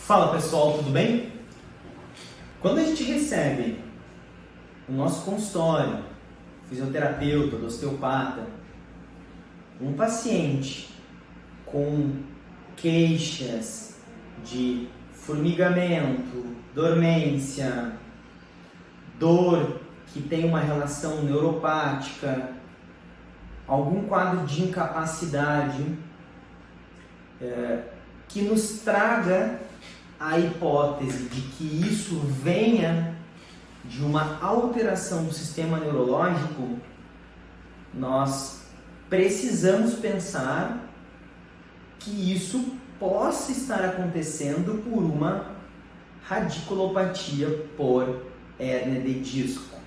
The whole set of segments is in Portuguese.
Fala pessoal, tudo bem? Quando a gente recebe o nosso consultório, fisioterapeuta, osteopata, um paciente com queixas de formigamento, dormência, dor que tem uma relação neuropática, algum quadro de incapacidade, que nos traga a hipótese de que isso venha de uma alteração do sistema neurológico, nós precisamos pensar que isso possa estar acontecendo por uma radiculopatia por hérnia de disco.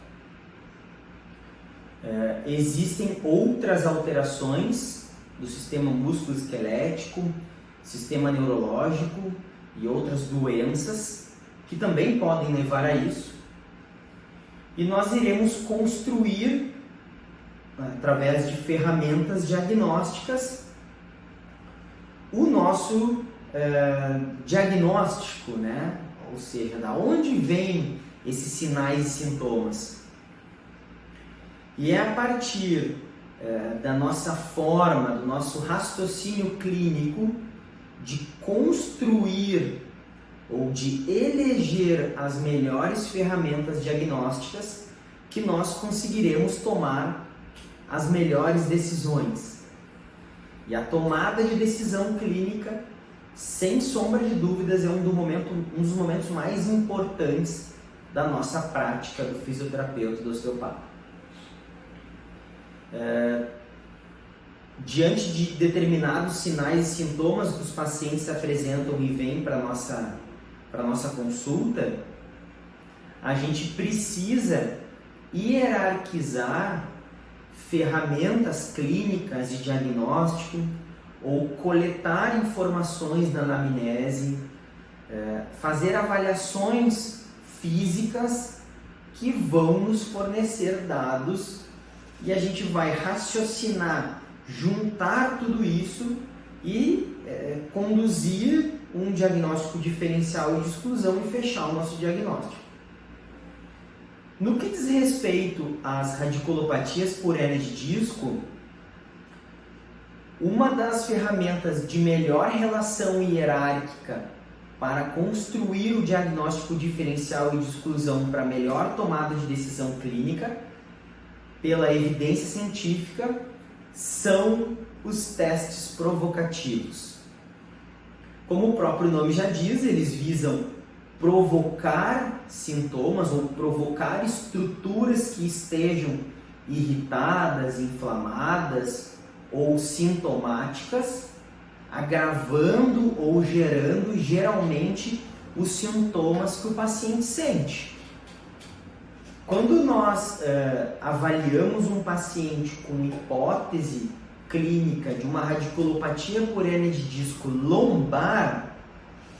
Existem outras alterações do sistema músculo-esquelético, sistema neurológico e outras doenças que também podem levar a isso. E nós iremos construir, através de ferramentas diagnósticas, o nosso diagnóstico, né? Ou seja, da onde vêm esses sinais e sintomas. E é a partir da nossa forma, do nosso raciocínio clínico, de construir ou de eleger as melhores ferramentas diagnósticas que nós conseguiremos tomar as melhores decisões. E a tomada de decisão clínica, sem sombra de dúvidas, é um dos momentos mais importantes da nossa prática do fisioterapeuta e do osteopata. Diante de determinados sinais e sintomas que os pacientes apresentam e vêm para a nossa consulta, a gente precisa hierarquizar ferramentas clínicas de diagnóstico ou coletar informações na anamnese, fazer avaliações físicas que vão nos fornecer dados e a gente vai raciocinar, juntar tudo isso e conduzir um diagnóstico diferencial e de exclusão e fechar o nosso diagnóstico. No que diz respeito às radiculopatias por hérnia de disco, uma das ferramentas de melhor relação hierárquica para construir o diagnóstico diferencial e de exclusão para melhor tomada de decisão clínica, pela evidência científica, são os testes provocativos. Como o próprio nome já diz, eles visam provocar sintomas ou provocar estruturas que estejam irritadas, inflamadas ou sintomáticas, agravando ou gerando geralmente os sintomas que o paciente sente. Quando nós avaliamos um paciente com hipótese clínica de uma radiculopatia por hérnia de disco lombar,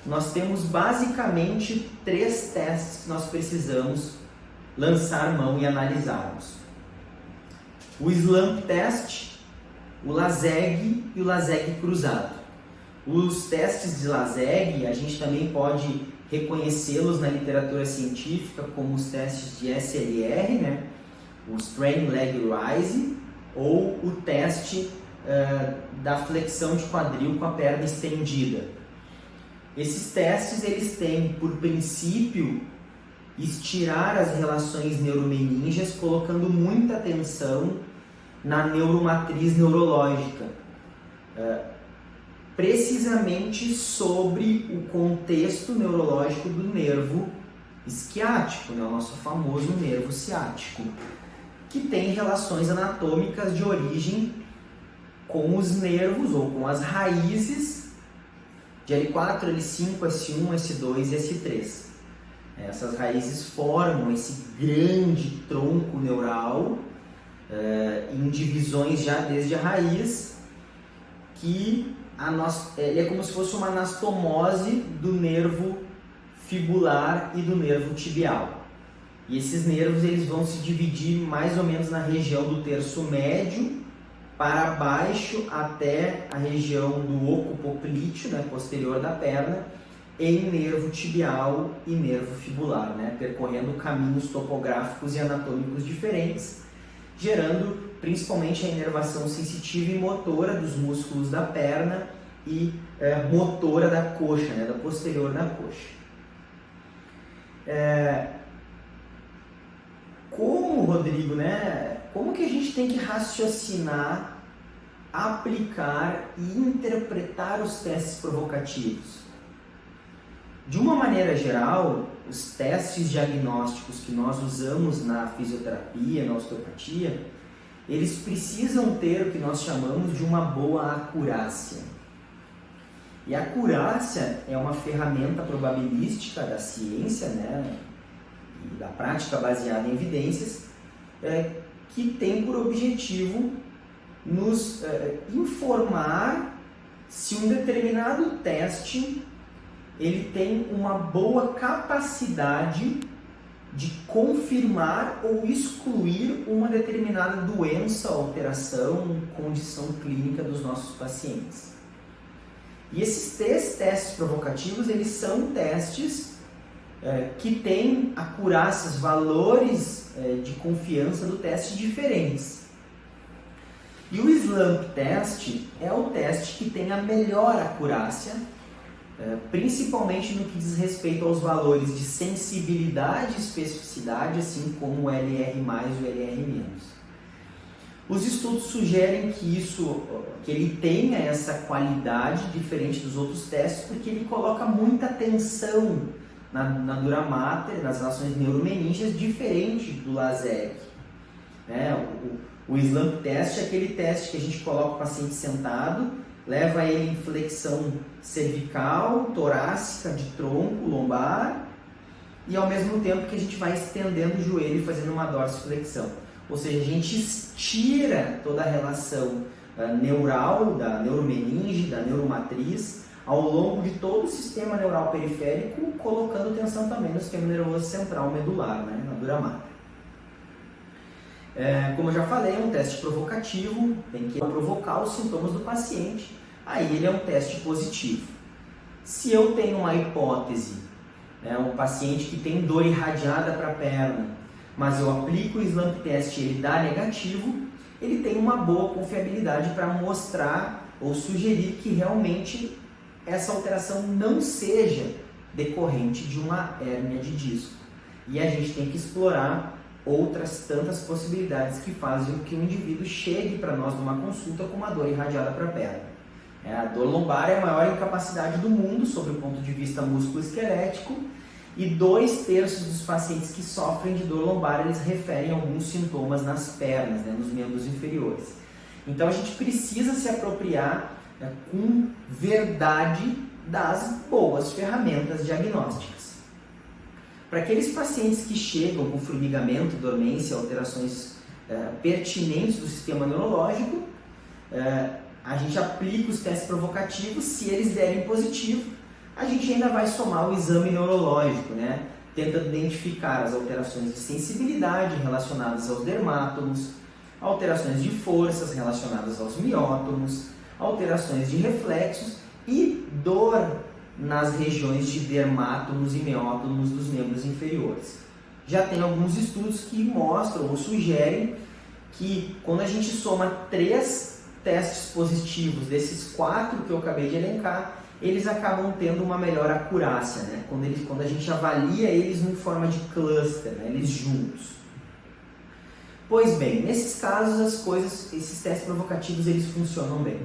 nós temos basicamente 3 testes que nós precisamos lançar mão e analisarmos. O SLAMP test, o LASEG e o LASEG cruzado. Os testes de LASEG, a gente também pode reconhecê-los na literatura científica como os testes de SLR, né? O Strain Leg Raise, ou o teste da flexão de quadril com a perna estendida. Esses testes eles têm por princípio estirar as relações neuromeníngeas, colocando muita atenção na neuromatriz neurológica, precisamente sobre o contexto neurológico do nervo isquiático, né? O nosso famoso nervo ciático, que tem relações anatômicas de origem com os nervos ou com as raízes de L4, L5, S1, S2 e S3. Essas raízes formam esse grande tronco neural em divisões já desde a raiz, que ele é como se fosse uma anastomose do nervo fibular e do nervo tibial. E esses nervos eles vão se dividir mais ou menos na região do terço médio para baixo até a região do oco poplíteo, né, posterior da perna, em nervo tibial e nervo fibular, né? Percorrendo caminhos topográficos e anatômicos diferentes, gerando principalmente a inervação sensitiva e motora dos músculos da perna e motora da coxa, né? Da posterior da coxa. Como, Rodrigo, né? Como que a gente tem que raciocinar, aplicar e interpretar os testes provocativos? De uma maneira geral, os testes diagnósticos que nós usamos na fisioterapia, na osteopatia, eles precisam ter o que nós chamamos de uma boa acurácia. E a acurácia é uma ferramenta probabilística da ciência, né, e da prática baseada em evidências, que tem por objetivo nos informar se um determinado teste ele tem uma boa capacidade de confirmar ou excluir uma determinada doença, alteração, condição clínica dos nossos pacientes. E esses testes provocativos, eles são testes que têm acurácias, valores de confiança do teste diferentes. E o SLAMP test é o teste que tem a melhor acurácia, principalmente no que diz respeito aos valores de sensibilidade e especificidade, assim como o LR+, e o LR-. Os estudos sugerem que ele tenha essa qualidade diferente dos outros testes, porque ele coloca muita atenção na dura mater, nas relações neuromeninges, diferente do LASEG. O SLAMP test é aquele teste que a gente coloca o paciente sentado, leva ele em flexão cervical, torácica, de tronco, lombar, e ao mesmo tempo que a gente vai estendendo o joelho e fazendo uma dorsiflexão. Ou seja, a gente estira toda a relação neural, da neuromeninge, da neuromatriz, ao longo de todo o sistema neural periférico, colocando tensão também no sistema nervoso central medular, né, na dura mater. Como eu já falei, é um teste provocativo, tem que provocar os sintomas do paciente, aí ele é um teste positivo. Se eu tenho uma hipótese, um paciente que tem dor irradiada para a perna, mas eu aplico o SLAMP test e ele dá negativo, ele tem uma boa confiabilidade para mostrar ou sugerir que realmente essa alteração não seja decorrente de uma hérnia de disco. E a gente tem que explorar outras tantas possibilidades que fazem com que o indivíduo chegue para nós numa consulta com uma dor irradiada para a perna. A dor lombar é a maior incapacidade do mundo sob o ponto de vista músculo-esquelético, e 2/3 dos pacientes que sofrem de dor lombar, eles referem alguns sintomas nas pernas, nos membros inferiores. Então a gente precisa se apropriar com verdade das boas ferramentas diagnósticas. Para aqueles pacientes que chegam com formigamento, dormência, alterações pertinentes do sistema neurológico, a gente aplica os testes provocativos. Se eles derem positivo, a gente ainda vai somar o exame neurológico, tentando identificar as alterações de sensibilidade relacionadas aos dermátomos, alterações de forças relacionadas aos miótomos, alterações de reflexos e dor nas regiões de dermátomos e miótomos dos membros inferiores. Já tem alguns estudos que mostram ou sugerem que quando a gente soma 3 testes positivos desses 4 que eu acabei de elencar, eles acabam tendo uma melhor acurácia, quando a gente avalia eles em forma de cluster, eles juntos. Pois bem, nesses casos esses testes provocativos eles funcionam bem.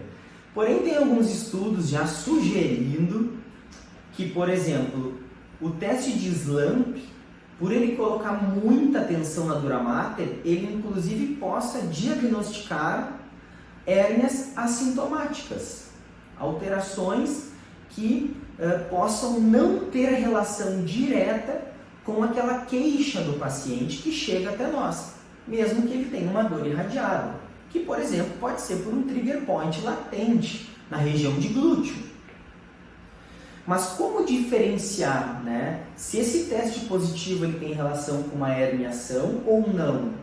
Porém, tem alguns estudos já sugerindo que, por exemplo, o teste de SLAMP, por ele colocar muita atenção na dura mater, ele inclusive possa diagnosticar hérnias assintomáticas, alterações que possam não ter relação direta com aquela queixa do paciente que chega até nós, mesmo que ele tenha uma dor irradiada, que, por exemplo, pode ser por um trigger point latente na região de glúteo. Mas como diferenciar, se esse teste positivo ele tem relação com uma herniação ou não?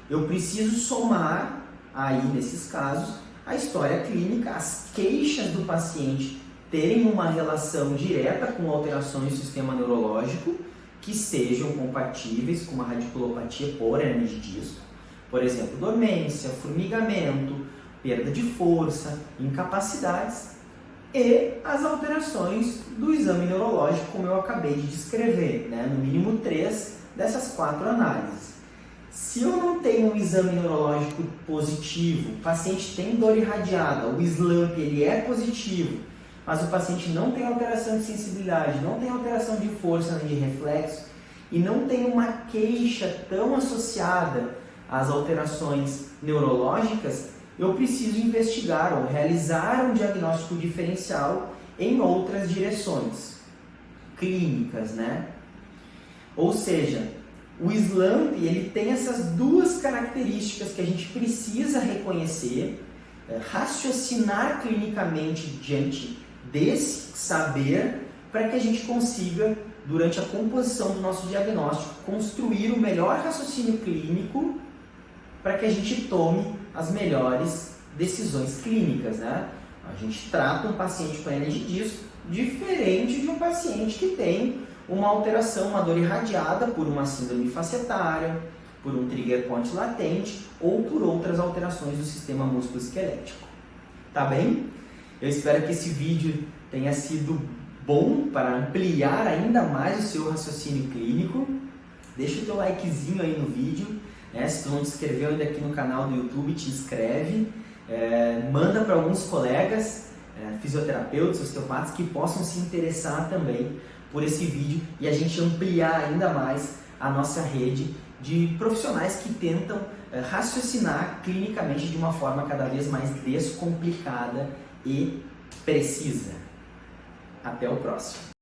Eu preciso somar aí, nesses casos, a história clínica, as queixas do paciente terem uma relação direta com alterações do sistema neurológico que sejam compatíveis com uma radiculopatia por hernia de disco. Por exemplo, dormência, formigamento, perda de força, incapacidades e as alterações do exame neurológico, como eu acabei de descrever, né? No mínimo 3 dessas 4 análises. Se eu não tenho um exame neurológico positivo, o paciente tem dor irradiada, o SLAMP ele é positivo, mas o paciente não tem alteração de sensibilidade, não tem alteração de força nem de reflexo e não tem uma queixa tão associada às alterações neurológicas, eu preciso investigar ou realizar um diagnóstico diferencial em outras direções clínicas, né? Ou seja, o SLAMP ele tem essas duas características que a gente precisa reconhecer, raciocinar clinicamente diante desse saber, para que a gente consiga, durante a composição do nosso diagnóstico, construir o melhor raciocínio clínico para que a gente tome as melhores decisões clínicas, né? A gente trata um paciente com hernia de disco diferente de um paciente que tem uma alteração, uma dor irradiada por uma síndrome facetária, por um trigger point latente ou por outras alterações do sistema músculo-esquelético. Tá bem? Eu espero que esse vídeo tenha sido bom para ampliar ainda mais o seu raciocínio clínico. Deixa o teu likezinho aí no vídeo, né? Se tu não te inscreveu ainda aqui no canal do YouTube, te inscreve, manda para alguns colegas, fisioterapeutas, osteopatas que possam se interessar também por esse vídeo e a gente ampliar ainda mais a nossa rede de profissionais que tentam raciocinar clinicamente de uma forma cada vez mais descomplicada e precisa. Até o próximo.